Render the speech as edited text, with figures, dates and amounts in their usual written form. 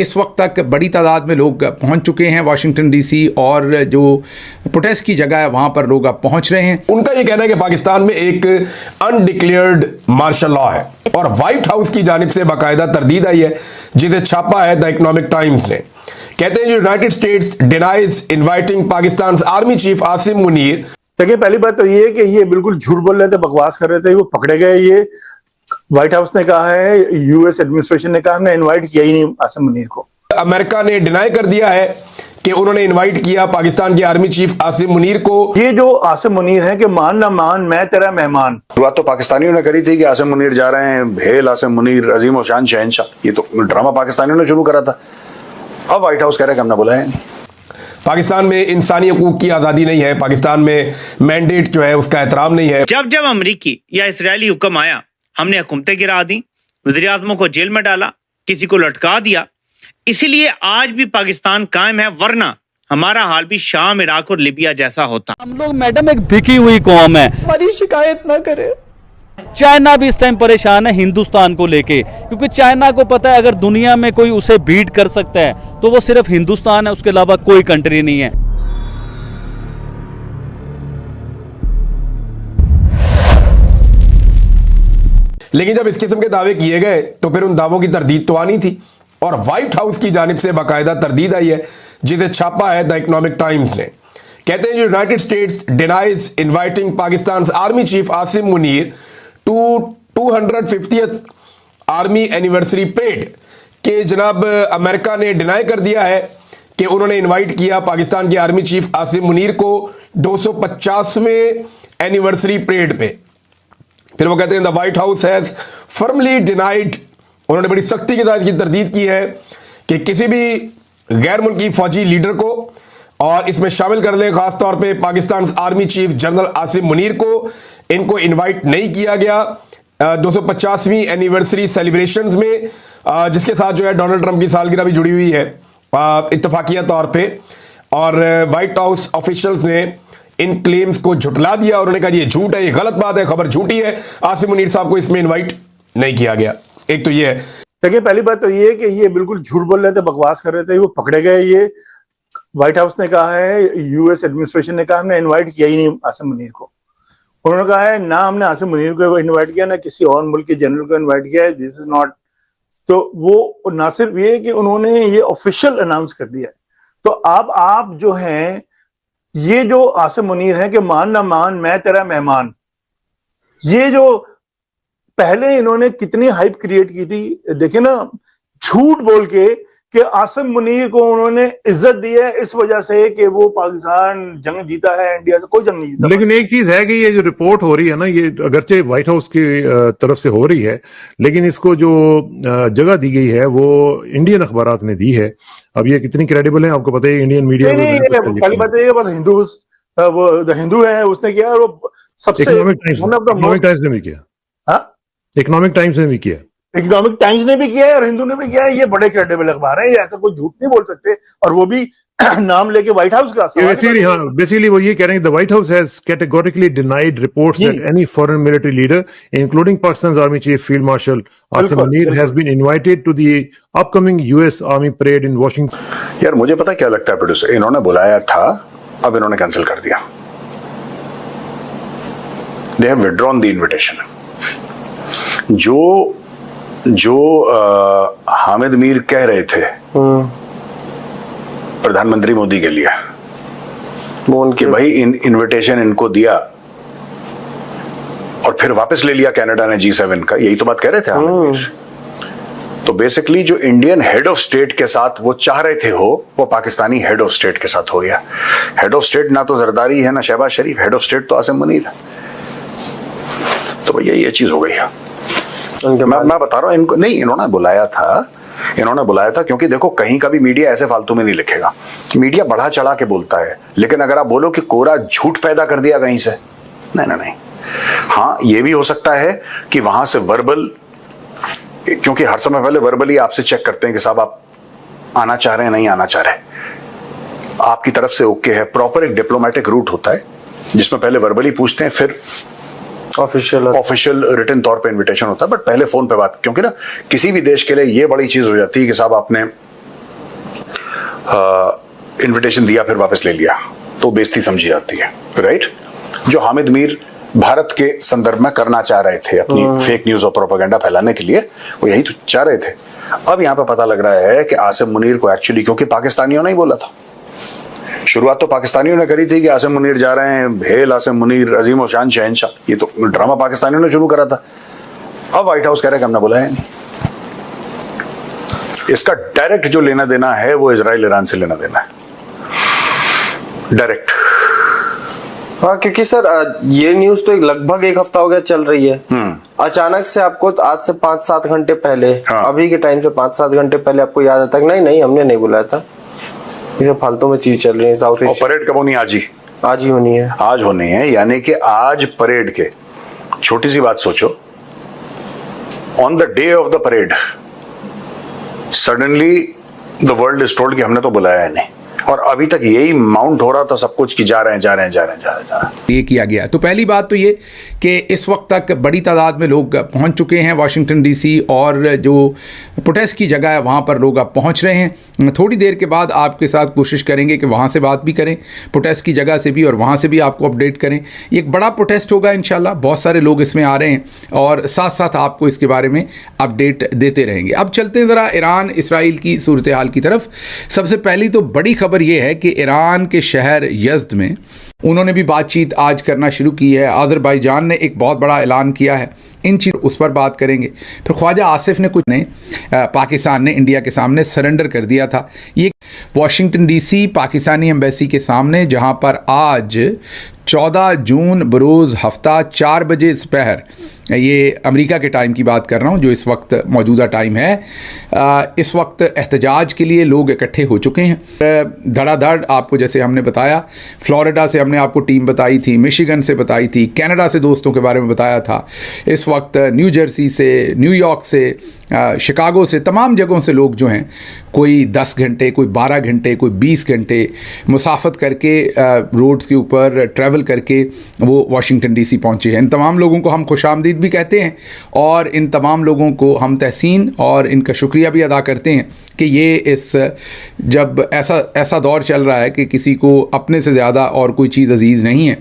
इस वक्त तक बड़ी तादाद में लोग पहुंच चुके हैं वाशिंगटन डीसी, और जो प्रोटेस्ट की जगह है वहां पर लोग अब पहुंच रहे हैं। उनका ये कहना है कि पाकिस्तान में एक अनडिक्लेयर्ड मार्शल लॉ है और व्हाइट हाउस की जानिब से बाकायदा तरदीद आई है, जिसे छापा है द इकोनॉमिक टाइम्स ने। कहते हैं United States denies inviting Pakistan army chief Asim Munir. देखिए, पहली बात तो ये है कि ये बिल्कुल झूठ बोल रहे थे, बकवास कर रहे थे, वो पकड़े गए। ये व्हाइट हाउस ने कहा है, यूएस एडमिनिस्ट्रेशन ने कहा हमने इनवाइट किया ही नहीं आसिम मुनीर को। अमेरिका ने डिनाई कर दिया है कि उन्होंने इनवाइट किया पाकिस्तान के आर्मी चीफ आसिम मुनीर को। ये जो आसिम मुनीर है कि मान ना मान मैं तेरा मेहमान, शुरुआत तो पाकिस्तानियों ने करी थी कि आसिम मुनीर जा रहे हैं, भेल आसिम मुनीर अजीम और शान शहनशाह, ये तो ड्रामा पाकिस्तानियों ने शुरू करा था। अब व्हाइट हाउस कह रहे हैं कि हमने बुलाया नहीं। पाकिस्तान में इंसानी हकूक की आज़ादी नहीं है, पाकिस्तान में मैंडेट जो है उसका एहतराम नहीं है। जब जब अमरीकी या इसराइली हुक्म आया, हमने हुकूमतें गिरा दी, वज़ीर-ए-आज़मों को जेल में डाला, किसी को लटका दिया। इसीलिए आज भी पाकिस्तान कायम है, वरना हमारा हाल भी शाम, इराक और लिबिया जैसा होता। हम लोग मैडम एक बिकी हुई कौम है, हमारी शिकायत ना करे। चाइना भी इस टाइम परेशान है हिंदुस्तान को लेके, क्योंकि चाइना को पता है अगर दुनिया में कोई उसे बीट कर सकता है तो वो सिर्फ हिंदुस्तान है, उसके अलावा कोई कंट्री नहीं है। लेकिन जब इस किस्म के दावे किए गए तो फिर उन दावों की तरदीद तो आनी थी, और व्हाइट हाउस की जानिब से बाकायदा तरदीद आई है, जिसे छापा है द इकोनॉमिक टाइम्स ने। कहते हैं United States denies inviting Pakistan army chief Asim Munir to 250th army anniversary parade के जनाब अमेरिका ने डिनाई कर दिया है कि उन्होंने इनवाइट किया पाकिस्तान के आर्मी चीफ आसिम मुनीर को 250वें एनिवर्सरी परेड पे। फिर वो कहते हैं the White House has firmly denied, उन्होंने बड़ी सख्ती के साथ की तरदीद की है कि किसी भी गैर मुल्की फौजी लीडर को, और इसमें शामिल कर लें खास तौर पे Pakistan army chief general Asim Munir को, इनको इनवाइट नहीं किया गया 250वीं एनिवर्सरी सेलिब्रेशंस में, जिसके साथ जो है डोनाल्ड ट्रंप की सालगिरह भी जुड़ी हुई है इत्तफाकिया तौर पे। और व्हाइट हाउस ऑफिशियल्स ने इन क्लेम्स को झुटला दिया, उन्होंने कहा ये झूठ है, ये गलत बात है, खबर झूठी है, आसिम मुनीर साहब को इसमें इनवाइट नहीं किया गया। एक तो ये है। देखिए, पहली बात तो ये है कि ये बिल्कुल झूठ बोल रहे थे, बकवास कर रहे थे, वो पकड़े गए। ये व्हाइट हाउस ने कहा है, यूएस एडमिनिस्ट्रेशन ने कहा हमने इनवाइट किया ही नहीं आसिम मुनीर को। उन्होंने कहा है ना हमने आसिम मुनीर को इनवाइट किया, ना किसी और मुल्क के जनरल को इनवाइट किया है, दिस इज नॉट। तो वो ना सिर्फ ये कि उन्होंने ये ऑफिशियल अनाउंस कर दिया है। तो अब आप जो हैं, ये जो आसिम मुनीर है कि मान ना मान मैं तेरा मेहमान, ये जो पहले इन्होंने कितनी हाइप क्रिएट की थी, देखिए ना, झूठ बोल के कि आसिम मुनीर को उन्होंने इज्जत दी है इस वजह से कि वो पाकिस्तान जंग जीता है, इंडिया से कोई जंग नहीं जीता। लेकिन एक चीज है कि ये जो रिपोर्ट हो रही है ना, ये अगरचे व्हाइट हाउस की तरफ से हो रही है, लेकिन इसको जो जगह दी गई है वो इंडियन अखबारात ने दी है। अब ये कितनी क्रेडिबल है आपको पता है, इंडियन मीडिया। पहली बात ये बस वो द हिंदू है, उसने किया, वो सबसे इकोनॉमिक टाइम्स ने भी किया, इकोनॉमिक टाइम्स ने भी किया, इकोनॉमिक टाइम्स ने भी किया है और हिंदू ने भी किया है। ये बड़े क्रेडिबल अखबार है, ये ऐसा कोई झूठ नहीं बोल सकते, और वो भी नाम लेके व्हाइट हाउस का। बेसिकली वो ये कह रहे हैं the White House has categorically denied reports that any foreign military leader including Pakistan army chief field marshal Asim Munir has been invited to the upcoming US army parade in Washington. यार मुझे पता क्या लगता है प्रोड्यूसर, इन्होंने बुलाया था, अब इन्होंने कैंसिल कर दिया। They have withdrawn the invitation. जो हामिद मीर कह रहे थे प्रधानमंत्री मोदी के लिए कि भाई इनविटेशन इनको दिया और फिर वापस ले लिया कनाडा ने G7 का, यही तो बात कह रहे थे हामिद मीर। तो बेसिकली जो इंडियन हेड ऑफ स्टेट के साथ वो चाह रहे थे हो, वो पाकिस्तानी हेड ऑफ स्टेट के साथ हो गया। हेड ऑफ स्टेट ना तो जरदारी है ना शहबाज शरीफ, हेड ऑफ स्टेट तो आसिम मुनीर है। तो भैया ये चीज हो गई है। मैं बता रहा हूं इनको नहीं, इन्होंने बुलाया था क्योंकि देखो कहीं का भी मीडिया ऐसे फालतू में नहीं लिखेगा, मीडिया बढ़ा चढ़ा के बोलता है, लेकिन अगर आप बोलो कि कोरा झूठ पैदा कर दिया कहीं से, नहीं। हाँ ये भी हो सकता है कि वहां से वर्बल, क्योंकि हर समय पहले वर्बली आपसे चेक करते हैं कि साहब आप आना चाह रहे हैं नहीं आना चाह रहे, आपकी तरफ से ओके है, प्रॉपर एक डिप्लोमेटिक रूट होता है जिसमें पहले वर्बली पूछते हैं, फिर ऑफिशियल रिटन तौर पे इनविटेशन होता है, बट पहले फोन पे बात, क्योंकि ना किसी भी देश के लिए ये बड़ी चीज हो जाती है कि साहब आपने इनविटेशन दिया फिर वापस ले लिया, तो बेइज्जती समझी जाती है, राइट? जो हामिद मीर भारत के संदर्भ में करना चाह रहे थे अपनी फेक न्यूज और प्रोपेगेंडा फैलाने के लिए, वो यही तो चाह रहे थे। अब यहाँ पे पता लग रहा है कि आसिम मुनीर को एक्चुअली, क्योंकि पाकिस्तानियों ने ही बोला था, शुरुआत तो पाकिस्तानियों ने करी थी कि आसिम मुनीर जा रहे हैं, भेल आसिम मुनीर अजीम शान शहनशाह, ये तो ड्रामा पाकिस्तानियों ने शुरू करा था। अब व्हाइट हाउस कह रहा है कि हमने बुलाया नहीं। इसका डायरेक्ट जो लेना देना है वो इजराइल ईरान से लेना देना है, डायरेक्ट। हाँ, क्योंकि सर ये न्यूज तो लगभग एक हफ्ता हो गया चल रही है। अचानक से आपको आज से 5-7 घंटे पहले, अभी के टाइम से 5-7 घंटे पहले आपको याद आता है कि नहीं हमने नहीं बुलाया था, ये फालतू में चीज चल रही है साउथ एशिया। परेड कब होनी? आज ही होनी है। आज होनी है, यानी कि आज परेड के, छोटी सी बात सोचो, on the day of the parade suddenly the world is told कि हमने तो बुलाया नहीं, और अभी तक यही माउंट हो रहा था सब कुछ कि जा रहे हैं। ये किया गया। तो पहली बात तो ये कि इस वक्त तक बड़ी तादाद में लोग पहुंच चुके हैं वाशिंगटन डीसी, और जो प्रोटेस्ट की जगह है वहां पर लोग अब पहुंच रहे हैं। थोड़ी देर के बाद आपके साथ कोशिश करेंगे कि वहां से बात भी करें, प्रोटेस्ट की जगह से भी, और वहां से भी आपको अपडेट करें। ये एक बड़ा प्रोटेस्ट होगा इंशाल्लाह, बहुत सारे लोग इसमें आ रहे हैं, और साथ साथ आपको इसके बारे में अपडेट देते रहेंगे। अब चलते हैं ज़रा ईरान इसराइल की सूरत हाल की तरफ। सबसे पहली तो बड़ी खबर ये है कि ईरान के शहर यज़्द में उन्होंने भी बातचीत आज करना शुरू की है। अज़रबैजान ने एक बहुत बड़ा ऐलान किया है, इन चीज़ उस पर बात करेंगे। फिर ख्वाजा आसिफ ने कुछ ने पाकिस्तान ने इंडिया के सामने सरेंडर कर दिया था। ये वाशिंगटन डीसी पाकिस्तानी एम्बेसी के सामने, जहां पर आज 14 जून बरोज़ हफ्ता 4 बजे दोपहर, ये अमेरिका के टाइम की बात कर रहा हूँ जो इस वक्त मौजूदा टाइम है, इस वक्त एहतजाज के लिए लोग इकट्ठे हो चुके हैं। धड़ाधड़ आपको, जैसे हमने बताया, फ्लोरिडा से हमने आपको टीम बताई थी, मिशिगन से बताई थी, कनाडा से दोस्तों के बारे में बताया था, इस वक्त न्यू जर्सी से, न्यूयॉर्क से, शिकागो से, तमाम जगहों से लोग जो हैं, कोई 10 घंटे, कोई 12 घंटे, कोई 20 घंटे मुसाफत करके रोड्स के ऊपर ट्रैवल करके वो वाशिंगटन डीसी पहुँचे हैं। इन तमाम लोगों को हम खुशामदीद भी कहते हैं, और इन तमाम लोगों को हम तहसीन और इनका शुक्रिया भी अदा करते हैं कि ये इस जब ऐसा दौर चल रहा है कि किसी को अपने से ज़्यादा और कोई चीज़ अजीज़ नहीं है,